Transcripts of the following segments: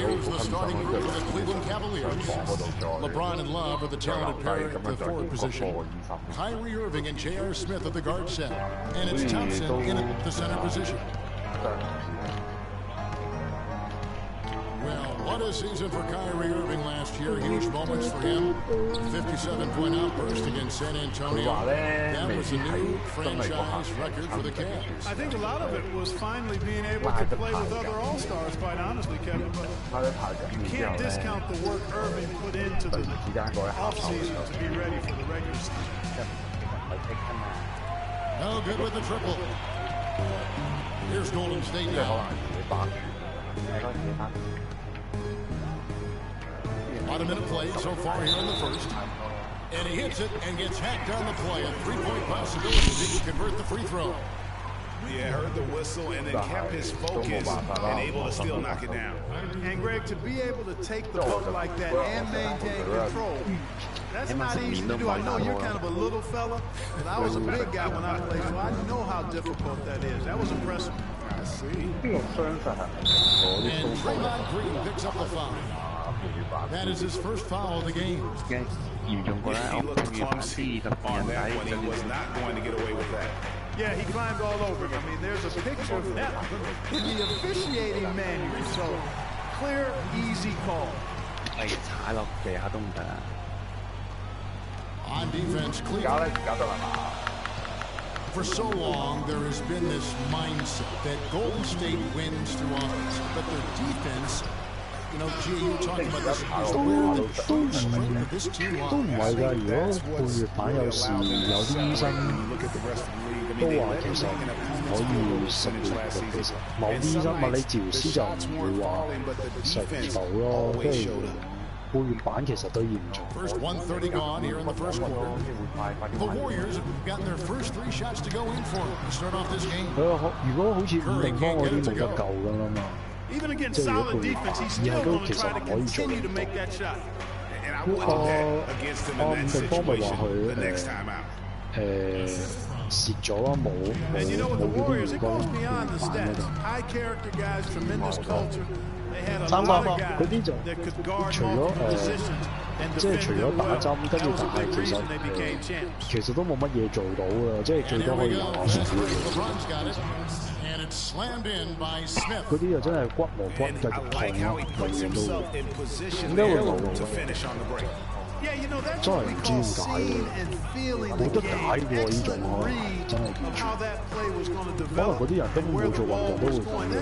Here's the starting group for the Cleveland Cavaliers. LeBron and Love are the talented pair at the forward position. Kyrie Irving and J.R. Smith at the guard set. And it's Thompson in at the center position. Well, what a season for Kyrie Irving last year. Huge moments for him. 57-point outburst against San Antonio. That was a new franchise record for the Cavs. I think a lot of it was finally being able to play with other All-Stars, quite honestly, Kevin. But you can't discount the work Irving put into the offseason to be ready for the regular season. No good with the triple. Here's Golden State now. About a minute played so far here in the first. And he hits it and gets hacked on the play. A three-point possibility if he can convert the free throw. Yeah, heard the whistle and then kept his focus and able to still knock it down. And Greg, to be able to take the ball like that and maintain control, that's not easy to do. I know you're kind of a little fella, but I was a big guy when I played, so I know how difficult that is. That was impressive. I see. And Draymond Green picks up the foul. That is his first foul of the game. He looked clumsy on that one. He was not going to get away with that. Yeah, he climbed all over him. I mean, there's a picture of that in the officiating manual. So, clear, easy call. On defense, Cleveland. For so long, there has been this mindset that Golden State wins through offense, but their defense, you know, G, you were talking about this, is where the true strength of this team lies. 都唔係㗎，如果半月板有時有啲醫生都話其實唔可以食藥嘅，其實某啲醫生物理治療師就唔會話食唔到咯，跟住半月板其實都嚴重。First 1:30 gone here in the first quarter. The Warriors have gotten their first 3 shots to go in for them to start off this game. 如果好似五零方嗰啲冇得救㗎啦嘛。 Even against solid defense, he's still going to try to continue to make that shot. And I wouldn't bet against him in that situation the next time out. 蝕咗咯，冇 And you know what, the Warriors, it goes beyond the stats. High character guys, tremendous culture. They had a lot of guys that could guard multiple positions and defend their well. That was a big reason they became champs. 其實都冇乜嘢做到㗎，即係最多可以話And it's slammed in by Smith. 嗰啲又真係骨無骨繼續痛咯，永遠都會。點解會流落嚟？真係唔知點解喎，冇得解喎呢種啊，真係完全。可能嗰啲人根本冇做運動都會咁嘅。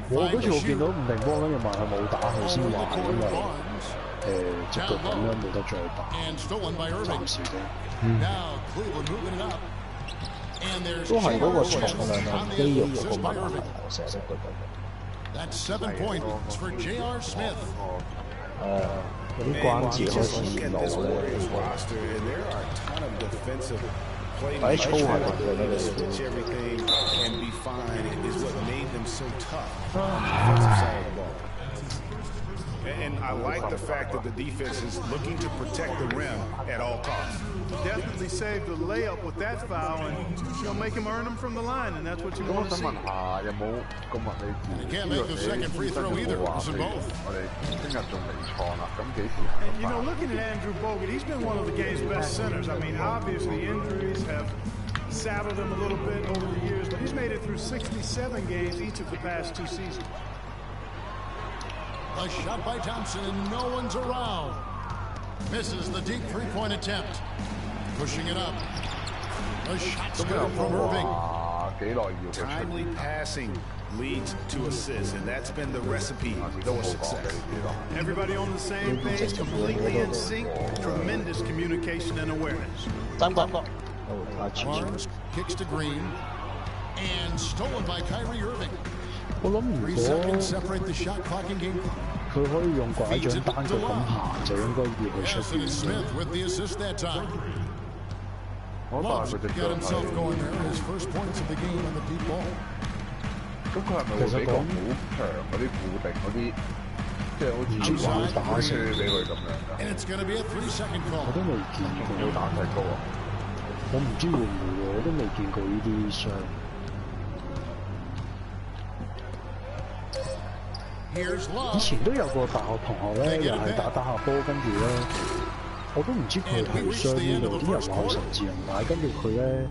我嗰次我見到吳定邦跟住問佢冇打，佢先話因為隻腳咁樣冇得再打，暫時都。都係嗰個重量啊，肌肉嗰個問題，我成日都覺得。That's 7 points for J.R. Smith. 嗰啲關節開始老咧，喺操係咁嘅咧。And I like the fact that the defense is looking to protect the rim at all costs. Definitely saved the layup with that foul, and you'll make him earn them from the line, and that's what you want to see. You can't make the second free throw either. It's in both. And you know, looking at Andrew Bogut, he's been one of the game's best centers. I mean, obviously injuries have saddled him a little bit over the years, but he's made it through 67 games each of the past 2 seasons. A shot by Thompson, and no one's around. Misses the deep three-point attempt. Pushing it up. A shot's good from Irving. Timely passing leads to assists, and that's been the recipe for success. Everybody on the same page, completely in sync, tremendous communication and awareness. Barnes kicks to Green, and stolen by Kyrie Irving. 我諗如 3 果 seconds separate the shot clock and game clock. 佢可以用拐杖單腳咁行，就應該要佢出 Yes, and 邊。 Smith with the assist that time. Love got himself going there. His first points of the game on the deep ball. 咁佢係咪會俾個好強嗰啲固定嗰啲，即係好似玩打車俾佢咁樣㗎？ And it's going to be a 3-second call. 我都未見過，要打太高啊！我唔知會唔會喎，我都未見過呢啲傷。以前都有個大學同學咧，又係打下波，跟住咧，我都唔知佢係傷邊度，啲人話佢神志唔解，跟住佢咧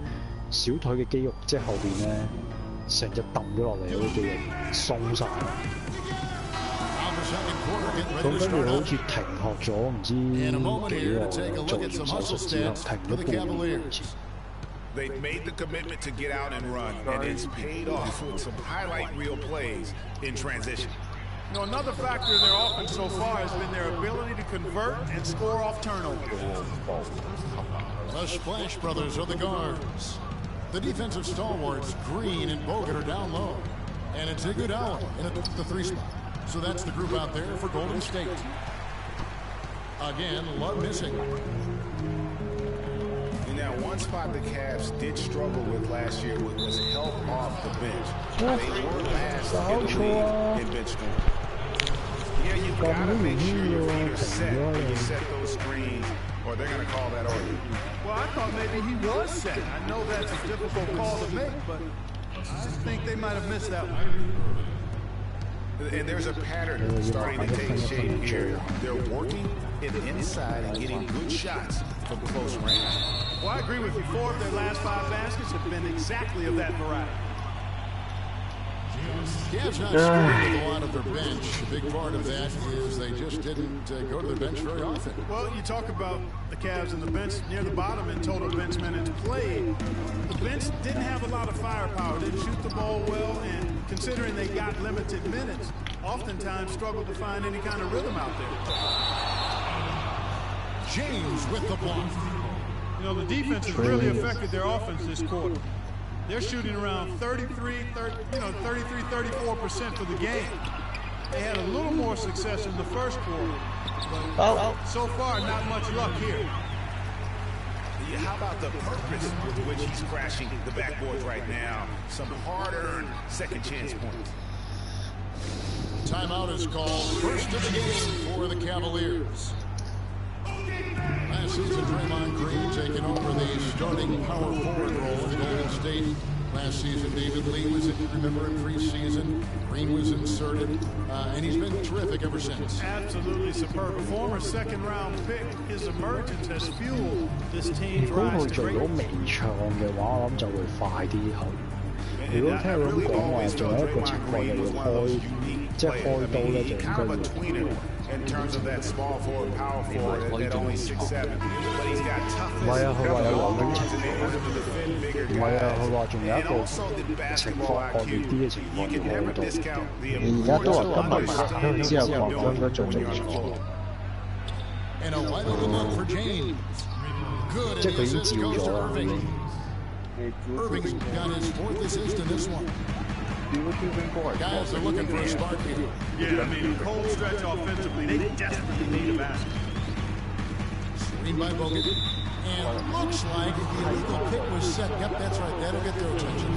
小腿嘅肌肉即係後邊咧，成隻揼咗落嚟，嗰啲肌肉鬆晒。咁跟住好似停學咗唔知幾耐，做完手術之後停咗半年好似。They've made the commitment to get out and run, and it's paid off with some highlight reel plays in transition. You know, another factor in their offense so far has been their ability to convert and score off turnovers. The Splash Brothers are the guards. The defensive stalwarts, Green and Bogut, are down low. And it's Iguodala in the 3 spot. So that's the group out there for Golden State. Again, Love missing. Now, one spot the Cavs did struggle with last year was help off the bench. They were last in the league in bench scoring. Yeah, you've got to make sure your feet are set when you set those screens, or they're going to call that on you. Well, I thought maybe he was set. I know that's a difficult call to make, but I think they might have missed that one. And there's a pattern starting to take shape here. They're working it inside and getting good shots from close range. Well, I agree with you. 4 of their last 5 baskets have been exactly of that variety. Cavs not scoring with a lot of their bench. A big part of that is they just didn't go to the bench very often. Well, you talk about the Cavs and the bench near the bottom in total bench minutes played. The bench didn't have a lot of firepower, didn't shoot the ball well, and considering they got limited minutes, oftentimes struggled to find any kind of rhythm out there. James with the block. You know, the defense has really affected their offense this quarter. They're shooting around 34% for the game. They had a little more success in the first quarter, but so far, not much luck here. How about the purpose with which he's crashing the backboards right now? Some hard-earned second chance points. Timeout is called. First of the game for the Cavaliers. Last season, Draymond Green taking over the starting power forward role in Golden State. Last season, David Lee was in, remember, in preseason. Green was inserted, and he's been terrific ever since. Absolutely superb. A former second-round pick, his emergence has fueled this team's rise to greatness. 如果佢做到微唱嘅話，我諗就會快啲去。如果聽佢咁講話，仲有一個情況就要開，即係開刀咧，就應該要。In terms of that small forward, power forward at only 6'7", but he's got toughness. 唔係啊，佢話有兩種情況。唔係啊，佢話仲有一個情況惡劣啲嘅情況要開刀。你而家都話今日拍之後擴張都做唔錯。即係佢已經照咗啦，已經。Irving's got his 4th assist in this one. Guys are looking for a spark here. Yeah, I mean, cold stretch offensively, they desperately need a basket. Screen by Bogut. And looks like the illegal pick was set. Yep, that's right. That'll get their attention.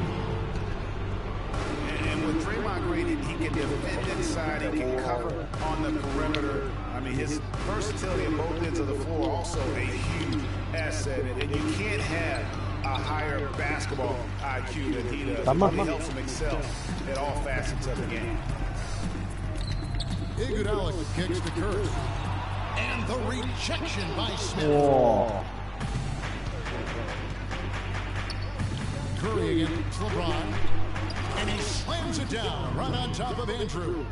And with Draymond Green, he can defend inside, he can cover on the perimeter. I mean, his versatility at both ends of the floor also a huge asset. And you can't have a higher basketball IQ than he does. It really helps him excel at all facets of the game. Iguodala kicks to Curry. And the rejection by Smith. Whoa. Curry against LeBron. And he slams it down right on top of Andrew.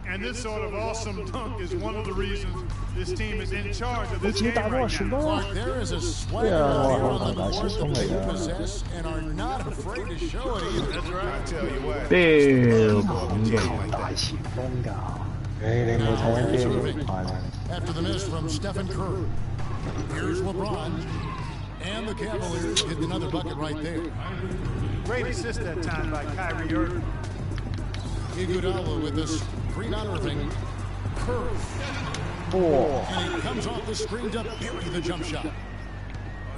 And this sort of awesome dunk is one of the reasons this team is in charge of this game right now. Clark, there is a swagger out here on the court that you possess and are not afraid to show it either. That's right. I tell you what. 大前鋒㗎，你冇睇緊機會快啦。After the miss from Stephen Curry, here's LeBron, and the Cavaliers get another bucket right there. Great assist that time by Kyrie Irving. Iguodala with this screen on Irving. Curry. And he comes off the screen to bury the jump shot.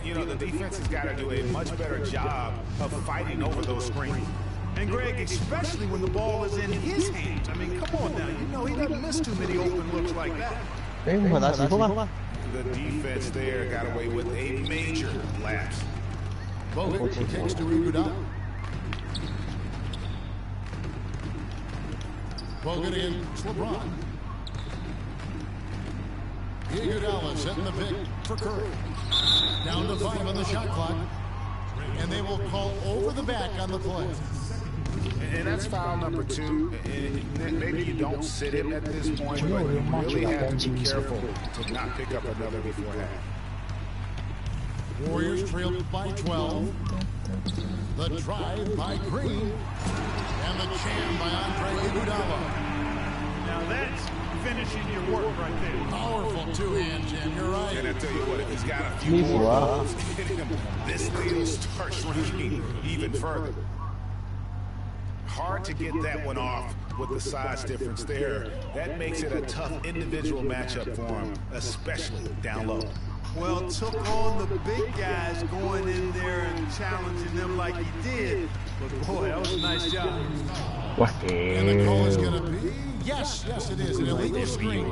You know, the defense has got to do a much better job of fighting over those screens. And Greg, especially when the ball is in his hands. I mean, come on now. You know he doesn't miss too many open looks like that. The defense there got away with a major lapse. Bogut takes to Iguodala. Bogut against LeBron. Iguodala setting the pick for Curry. Down to 5 on the shot clock. And they will call over the back on the play. And that's foul number 2. And maybe you don't sit him at this point, but you really have to be careful to not pick up another before half. Warriors trailed by 12. The drive by Green. And the jam by Andre Iguodala. Now that's finishing your work right there. Powerful two-hand jam, you're right. And I tell you what, if he's got a few more balls in him, this deal starts shrinking even further. Hard to get that one off with the size difference there. That makes it a tough individual matchup for him, especially down low. Well, took on the big guys going in there and challenging them like he did. But boy, that was a nice job. And the call is going to be, yes, it is, an illegal screen.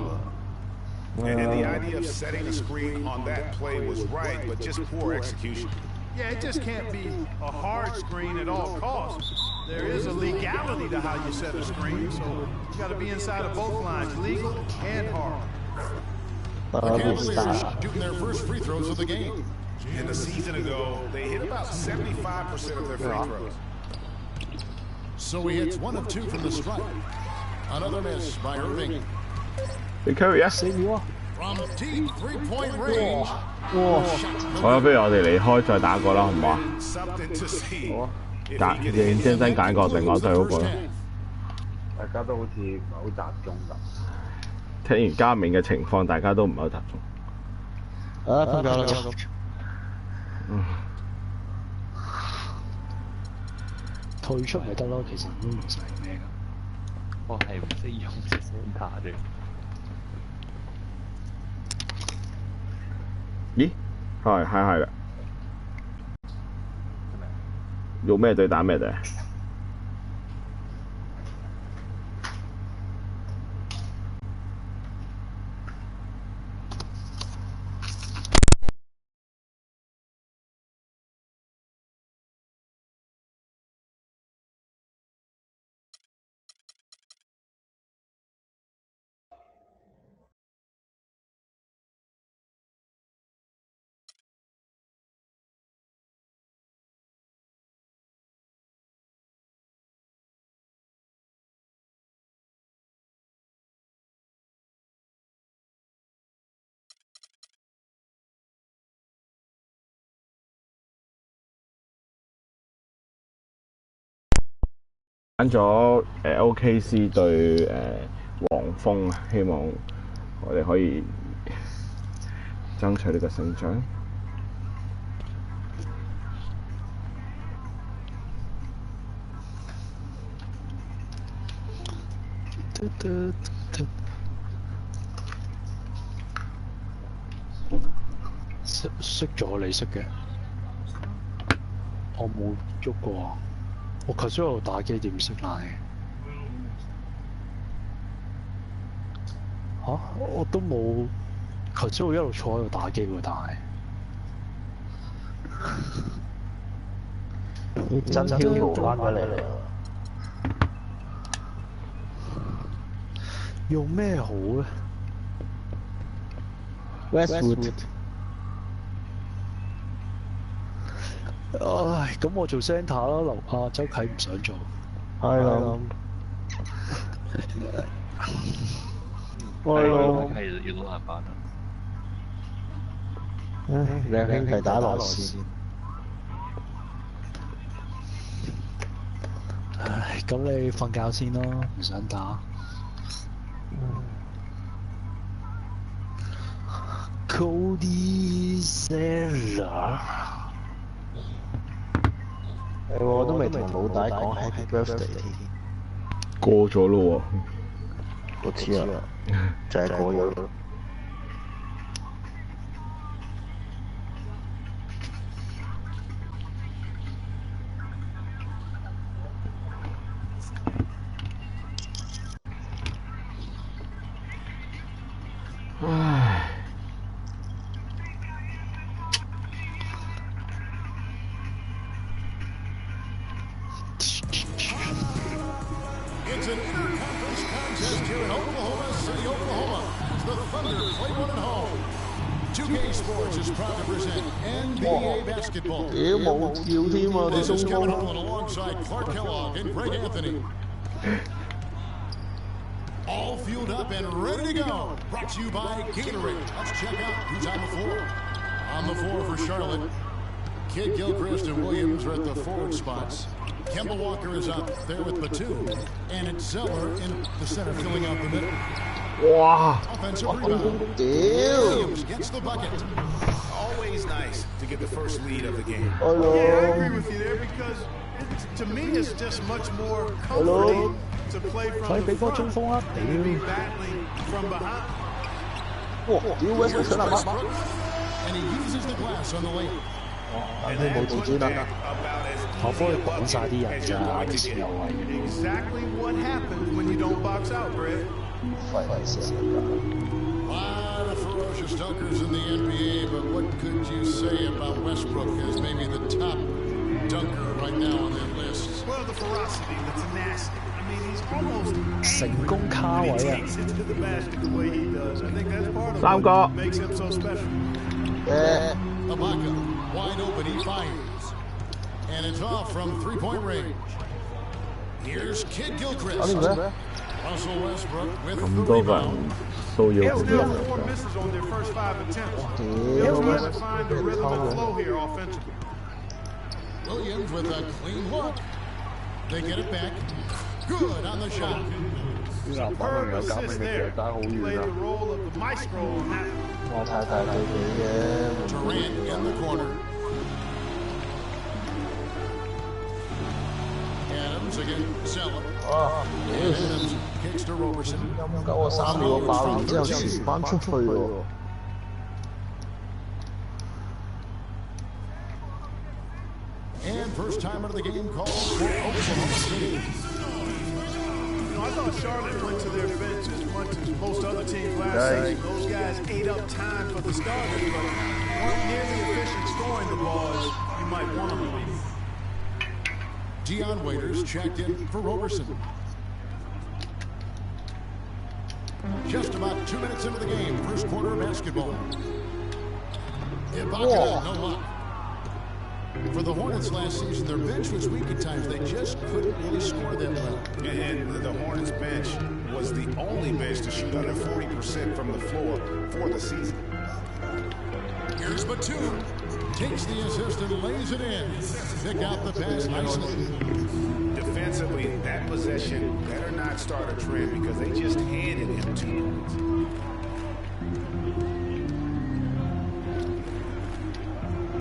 And the idea of setting a screen on that play was right, but just poor execution. Yeah, it just can't be a hard screen at all costs. There is a legality to how you set a screen, so you got to be inside of both lines, legal and hard. The Cavaliers shooting their first free throws of the game. And a season ago, they hit about 75% of their free throws. So he hits 1 of 2 from the stripe. Another miss by Irving. Big Curry 4秒 From deep three-point range. 好啦，不如我哋離開再打過啦，好唔好啊？認真揀個另外隊好過啦。大家都好似唔係好集中咁。聽完加冕嘅情況，大家都唔係好集中。瞓覺啦。退出咪得咯，其實都唔使咩㗎。我係唔識用隻 center 啫。咦？係嘅。用咩隊打咩隊？揀咗OKC 對黃蜂啊，希望我哋可以爭取呢個勝仗。識咗你識嘅，我冇喐過。我頭先喺度打機點識啦你？嚇！我都冇，頭先我一路坐喺度打機喎，但係真挑無關咗你嚟。用咩好咧 ？Westwood。唉，咁我做 centre 啦，周啟唔想做。係咯。係咯。係要攞下班啦。兩兄弟打內線。唉，咁你瞓覺先咯，唔想打。Cody Zeller。我都未同老大講 Happy Birthday 添。過咗咯喎。我知啦，就係過咗咯。唉。It's an interconference contest here in Oklahoma City, Oklahoma, as the Thunder play one at home. 2K Sports is proud to present NBA basketball. This is Kevin Holland alongside Clark Kellogg and Greg Anthony. All fueled up and ready to go. Brought to you by Gatorade. Let's check out who's on the floor. On the floor for Charlotte, Kid Gilchrist and Williams are at the forward spots. Kemba Walker is out there with Batum. And it's Zeller in the center filling out the middle. Wow. Offensive rebound. Williams gets the bucket. Always nice to get the first lead of the game. Yeah, I agree with you there because to me it's just much more comforting to play from the front than to be battling from behind. Here's Westbrook, and he uses the glass on the lane. Exactly what happens when you don't box out, Greg. A lot of ferocious dunkers in the NBA, but what could you say about Westbrook as maybe the top dunker right now on that list? Well, the ferocity, the tenacity. I mean, he's almost angry when he takes it to the basket the way he does. I think that's part of what makes him so special. Ibaka, wide open, he fires. And it's off from three-point range. Here's Kid Gilchrist. Russell Westbrook with the rebound. Still 4 misses on their first 5 attempts. They're trying to find a rhythm and flow here offensively. Williams with a clean look. They get it back. Good on the shot. Superb assist there. Played the role of the maestro on that. Durant in the corner. Adams again, Zeller. Adams kicks to Roberson. And first time out of the game called for Oklahoma City. You know, I thought Charlotte went to their bench as much as most other teams last season. Those guys ate up time for the starters, but weren't nearly efficient scoring the ball as you might want them to be. Dion Waiters checked in for Roberson. Just about 2 minutes into the game, first quarter of basketball. Ibaka, no luck. For the Hornets last season, their bench was weak at times. They just couldn't really score that well. And the Hornets bench was the only bench to shoot under 40% from the floor for the season. Here's Batum. Takes the assist and lays it in. Pick out the pass nicely. Defensively, that possession better not start a trend because they just handed him 2 points.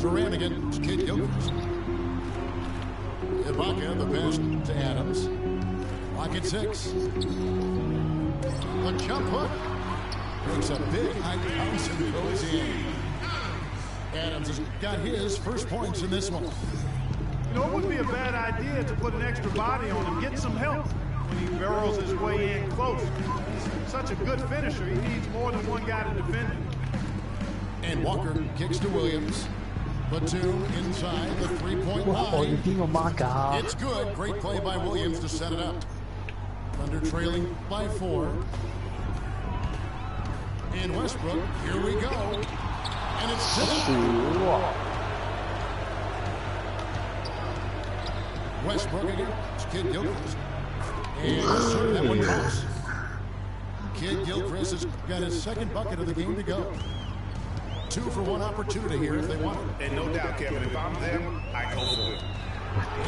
Durant against Kid Gilchrist. Ibaka, the pass to Adams. Lock at 6. The jump hook. Makes a big high bounce and goes in. Adams has got his first points in this one. You know, it wouldn't be a bad idea to put an extra body on him, get some help when he barrels his way in close. He's such a good finisher, he needs more than one guy to defend him. And Walker kicks to Williams. Batum inside the three-point line. It's good. Great play by Williams to set it up. Thunder trailing by 4. And Westbrook, here we go. And it's set up. Westbrook again. It's Kid Gilchrist. And that one goes. Kid Gilchrist has got his second bucket of the game to go. 2 for 1 opportunity here if they want it. And no doubt, Kevin, if I'm them, I go for it.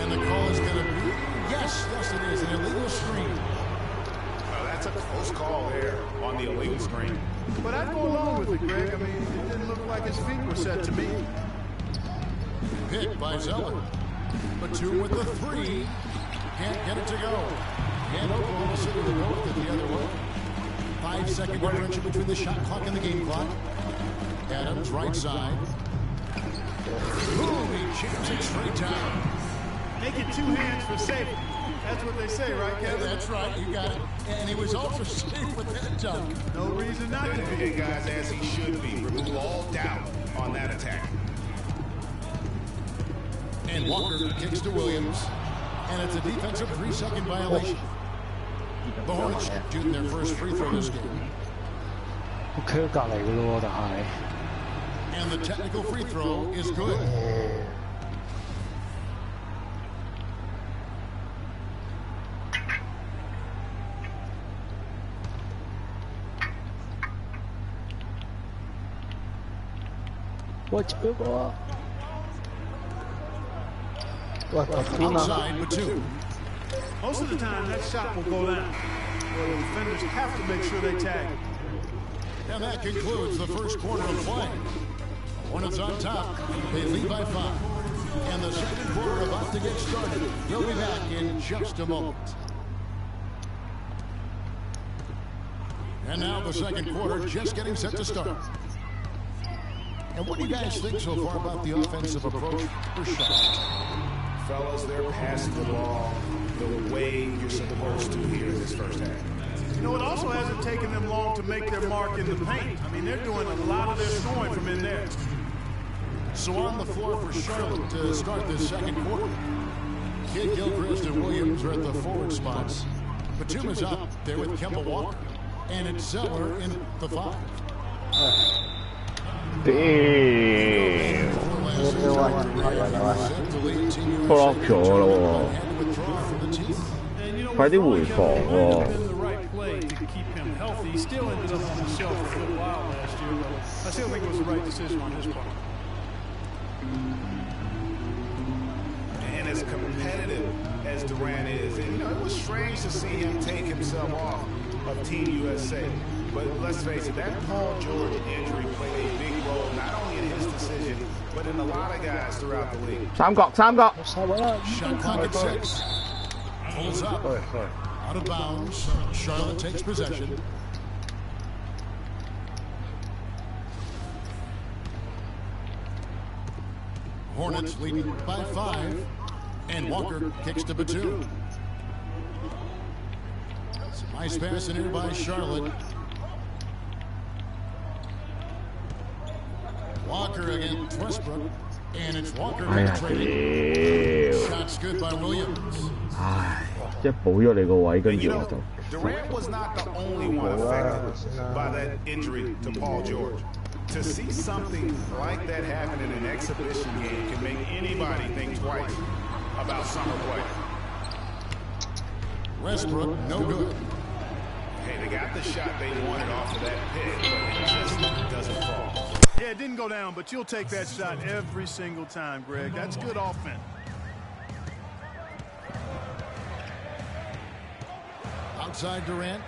And the call is going to be, yes, it is, an illegal screen. Well, that's a close call there on the illegal screen. But I'd go along with it, Greg. I mean, it didn't look like his feet were set to me. Pick by Zeller. Batum with the 3. Can't get it to go. And Oklahoma City will go with it the other way. 5-second differential between the shot clock and the game clock. Adams, right side. Boom, he jams it straight down. Make it 2 hands for safety. That's what they say, right, Kevin? Yeah, that's right, you got it. And he was also safe with that dunk. No reason not to be. And guys, as he should be. Remove all doubt on that attack. And Walker kicks to Williams. And it's a defensive 3-second violation. The Hornets shooting their first free throw this game. 我企喺隔離嘅咯喎，但係。And the technical free throw is good. Outside with 2. Most of the time, that shot will go down. Well, the defenders have to make sure they tag it. And that concludes the first quarter of play. Hornets on top. They lead by 5. And the second quarter about to get started. We'll be back in just a moment. And now the second quarter just getting set to start. And what do you guys think so far about the offensive approach for Charlotte? Fellas, they're passing the ball the way you're supposed to here in this first half. You know, it also hasn't taken them long to make their mark in the paint. I mean, they're doing a lot of their scoring from in there. So on the floor for Charlotte to start this second quarter. Kid Gilchrist and Williams are at the forward spots. Batum is up there with Kemba Walker. And it's Zeller in the 5. Damn. 破落咗咯喎，快啲回防喎。And as competitive as Durant is, and, you know, it was strange to see him take himself off of Team USA. But let's face it, that Paul George injury played a big role, not only in his decision, but in a lot of guys throughout the league. 三角，三角。 Shot clock at 6. Pulls up. Out of bounds. Charlotte takes possession. Hornets leading by 5. And Walker kicks to Batum. Nice pass in here by Charlotte. Walker against Westbrook. And it's Walker penetrating. Shots good by Williams. 唉，一補咗你個位，跟住我就。Durant was not the only one affected by that injury to Paul George. To see something like that happen in an exhibition game can make anybody think twice about summer play. Westbrook, no good. Hey, they got the shot they wanted off of that pick, but it just doesn't fall. Yeah, it didn't go down, but you'll take that shot every single time, Greg. That's good offense. Outside Durant.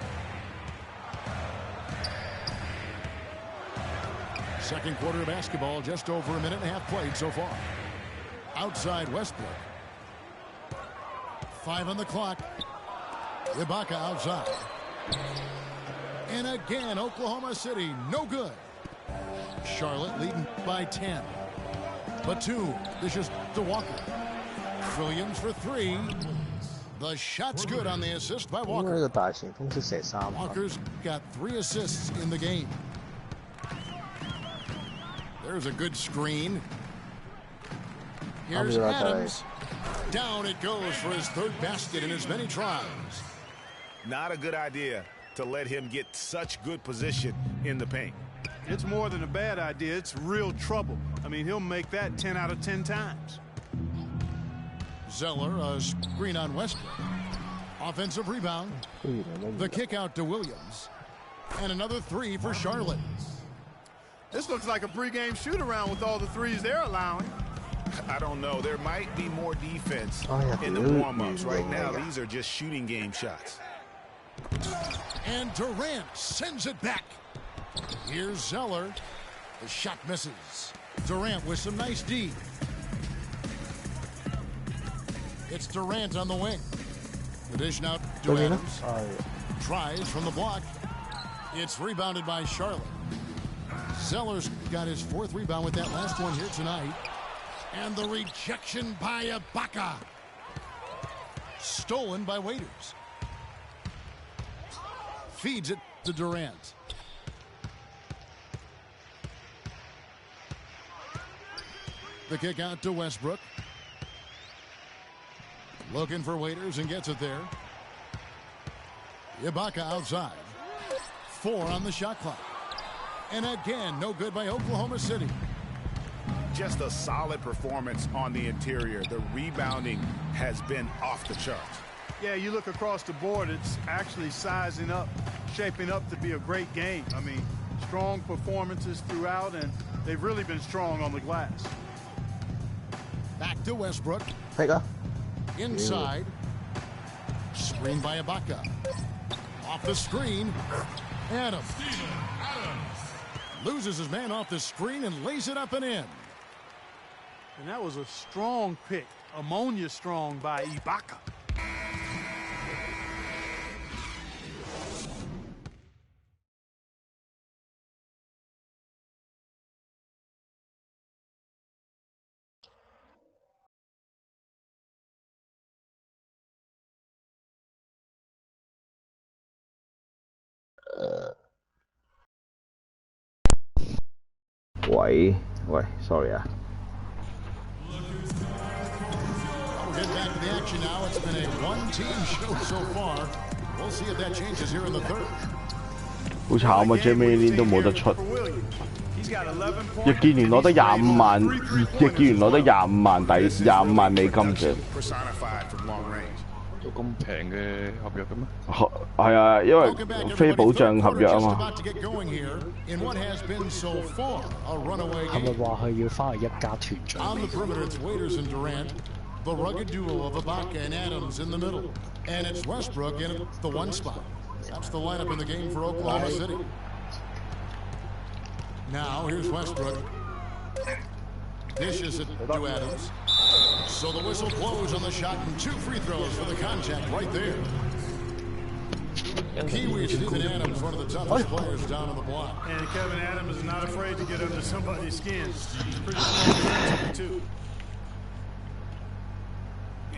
Second quarter of basketball, just over a minute and a half played so far. Outside Westbrook. 5 on the clock. Ibaka outside. And again, Oklahoma City, no good. Charlotte leading by 10. Batum dishes to Walker. Williams for 3. The shot's good on the assist by Walker. Walker's got 3 assists in the game. There's a good screen. Here's Adams. Down it goes for his 3rd basket in as many tries. Not a good idea to let him get such good position in the paint. It's more than a bad idea. It's real trouble. I mean, he'll make that 10 out of 10 times. Zeller, a screen on Westbrook. Offensive rebound. The kick out to Williams. And another 3 for Charlotte. This looks like a pregame shoot-around with all the threes they're allowing. I don't know. There might be more defense in the warm-ups. Right now, these are just shooting game shots. And Durant sends it back. Here's Zeller. The shot misses. Durant with some nice D. It's Durant on the wing. The dish now to Adams. Tries from the block. It's rebounded by Charlotte. Zeller's got his 4th rebound with that last one here tonight. And the rejection by Ibaka. Stolen by Waiters. Feeds it to Durant. The kick out to Westbrook. Looking for Waiters and gets it there. Ibaka outside. 4 on the shot clock. And again, no good by Oklahoma City. Just a solid performance on the interior. The rebounding has been off the charts. Yeah, you look across the board, it's actually sizing up, shaping up to be a great game. I mean, strong performances throughout, and they've really been strong on the glass. Back to Westbrook. Inside. Screen by Ibaka. Off the screen. Adams. Loses his man off the screen and lays it up and in. And that was a strong pick, ammonia strong by Ibaka. Wait, sorry. We'll get back to the action now. It's been a one-team show so far. We'll see if that changes here in the third. 好慘啊 ！Jamie Lin 都冇得出，易建聯攞得25萬，易建聯攞得25萬25萬美金啫。做咁平嘅合約嘅咩？係啊，因為非保障合約啊嘛。係咪話佢要翻去一家團聚？ The rugged duo of Ibaka and Adams in the middle. And it's Westbrook in the one spot. That's the lineup in the game for Oklahoma City. Now, here's Westbrook. Dishes it to Adams. So the whistle blows on the shot and 2 free throws for the contact right there. Kiwi Steven Adams, one of the toughest players down on the block. And Kevin Adams is not afraid to get under somebody's skin. He's pretty strong too.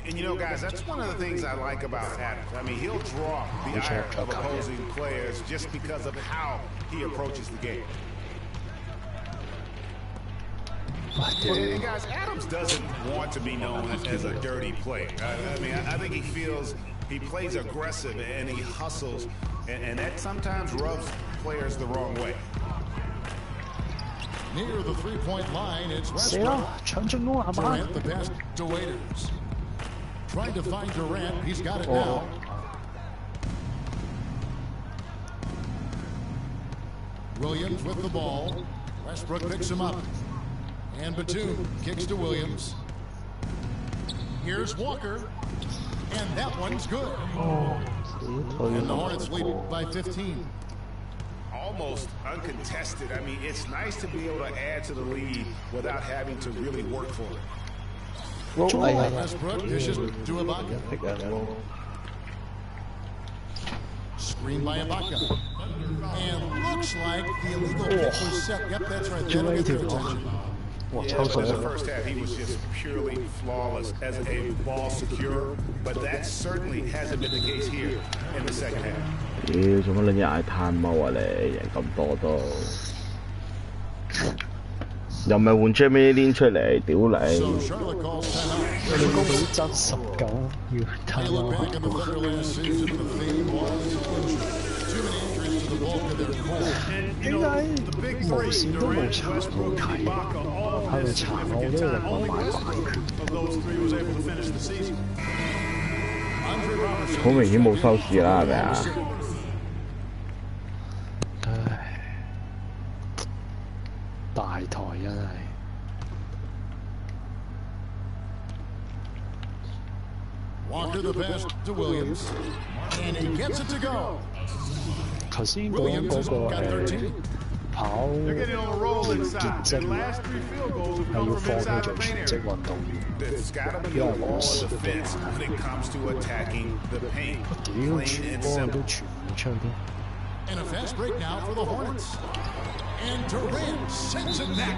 And you know, guys, that's one of the things I like about Adams. I mean, he'll draw the ire of opposing players just because of how he approaches the game. And guys, Adams doesn't want to be known as a dirty player. I mean, I think he feels he plays aggressive and he hustles, and that sometimes rubs players the wrong way. Near the three-point line, it's Westbrook. Durant the pass to Waiters. Trying to find Durant. He's got it now. Williams with the ball. Westbrook picks him up. And Batum kicks to Williams. Here's Walker. And that one's good. And the Hornets lead by 15. Almost uncontested. I mean, it's nice to be able to add to the lead without having to really work for it. Westbrook dishes to Ibaka. Screen by Ibaka. And looks like the illegal kick was set. Yep, that's right. That'll get their attention. Yeah, but in the first half, he was just purely flawless as a ball secure. But that certainly hasn't been the case here in the second half. 屌，做乜撚嘢嗌攤踎啊你？贏咁多都〜又唔係換 Jamie Lin 出嚟，屌你！你高比爭19，要睇我。點解無線都冇查我睇？係咪查我都令我買版權？好明顯冇收視啦，係咪啊？ 大台真係。Walker the pass to Williams, and he gets it to go. 頭先講嗰個跑健績係要放棄做全職運動員，因為我試過。屌，全波都傳唔出去。 And a fast break now for the Hornets. And Durant sends it back.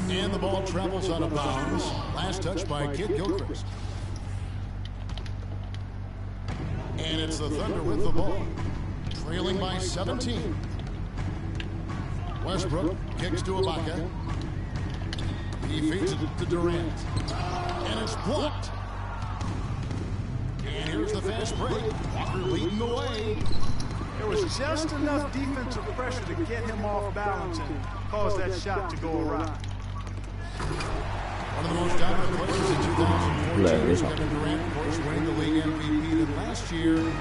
And the ball travels out of bounds. Last touch by Kid Gilchrist. And it's the Thunder with the ball. Trailing by 17. Westbrook kicks to Ibaka. He feeds it to Durant. And it's blocked. And here's the fast break. Walker leading the way. There was just enough defensive pressure to get him off balance and cause that shot to go awry. One of the most dominant players in 2014 is Kevin Durant, of course, winning the league MVP. Then last year,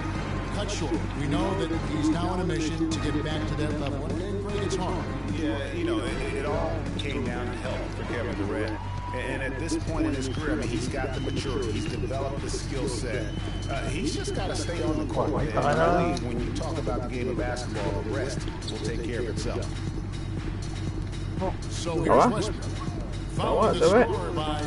cut short. We know that he's now on a mission to get back to that level. And Greg, it's hard. Yeah, you know, it all came down to health for Kevin Durant. And at this point in his career, I mean, he's got the maturity. He's developed the skill set. He's just got to stay on the court. And really, when you talk about the game of basketball, the rest will take care of itself. So here's Westbrook. Following the score by